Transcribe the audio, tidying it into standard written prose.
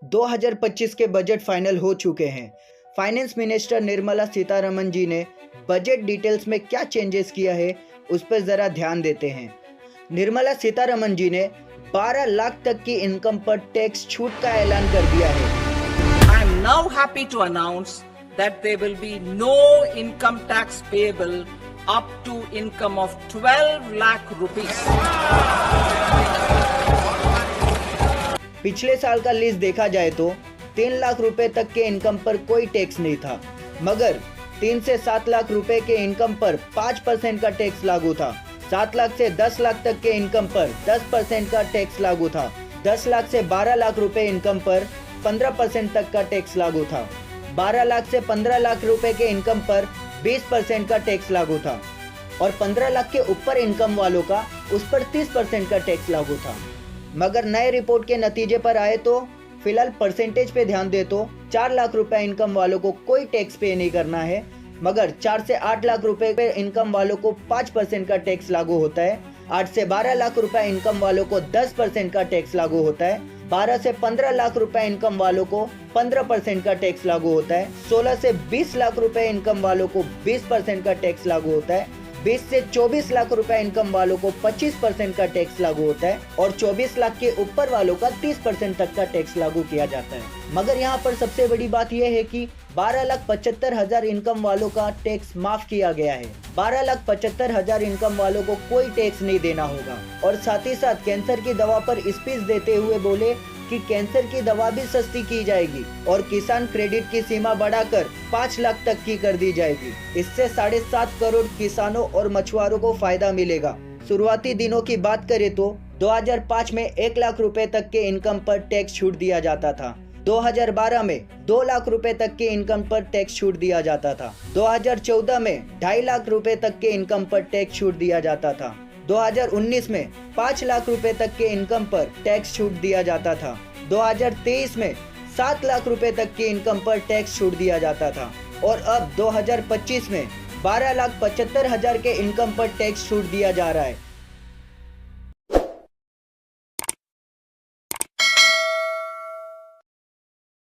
2025 के budget final हो चुके हैं। फाइनेंस मिनिस्टर निर्मला सीतारमण जी ने बजट डिटेल्स में क्या चेंजेस किया है उस पर ज़रा ध्यान देते हैं। निर्मला सीतारमण जी ने 12 लाख तक की इनकम पर टैक्स छूट का ऐलान कर दिया है। I am now happy to announce that there will be no income tax payable up to income of 12 lakh rupees. पिछले साल का लिस्ट देखा जाए तो 3 लाख रुपए तक के इनकम पर कोई टैक्स नहीं था, मगर 3 से 7 लाख रुपए के इनकम पर 5% का टैक्स लागू था। 7 लाख से 10 लाख तक के इनकम पर 10% का टैक्स लागू था। 10 लाख से 12 लाख रुपए इनकम पर 15% तक का टैक्स लागू था। 12 लाख से 15 लाख रुपए के इनकम पर 20% का टैक्स लागू था और 15 लाख के ऊपर इनकम वालों का उस पर 30% का टैक्स लागू था। मगर नए रिपोर्ट के नतीजे पर आए तो फिलहाल परसेंटेज पे ध्यान दे तो 4 लाख रुपए इनकम वालों को कोई टैक्स पे नहीं करना है, मगर 4 से 8 लाख रुपए पे इनकम वालों को 5% का टैक्स लागू होता है। 8 से 12 लाख रुपए इनकम वालों को 10% का टैक्स लागू होता है। 12 से 15 लाख रुपए इनकम वालों को 15% का टैक्स लागू होता है। 16 से 20 लाख रुपए इनकम वालों को 20% का टैक्स लागू होता है। 20 से 24 लाख रुपए इनकम वालों को 25% का टैक्स लागू होता है और 24 लाख के ऊपर वालों का 30% तक का टैक्स लागू किया जाता है। मगर यहाँ पर सबसे बड़ी बात यह है कि 12,75,000 इनकम वालों का टैक्स माफ किया गया है। 12,75,000 इनकम वालों को कोई टैक्स नहीं देना होगा। और साथ ही साथ कैंसर की दवा पर स्पीच देते हुए बोले कि कैंसर की दवा भी सस्ती की जाएगी और किसान क्रेडिट की सीमा बढ़ाकर 5 लाख तक की कर दी जाएगी। इससे 7.5 करोड़ किसानों और मछुआरों को फायदा मिलेगा। शुरुआती दिनों की बात करें तो 2005 में 1 लाख रुपए तक के इनकम पर टैक्स छूट दिया जाता था। 2012 में 2 लाख रुपए तक के इनकम पर टैक्स छूट दिया जाता था। 2014 में 2.5 लाख रुपए तक के इनकम पर टैक्स छूट दिया जाता था। 2019 में 5 लाख रुपए तक के इनकम पर टैक्स छूट दिया जाता था। 2023 में 7 लाख रुपए तक के इनकम पर टैक्स छूट दिया जाता था और अब 2025 में 12,75,000 के इनकम पर टैक्स छूट दिया जा रहा है।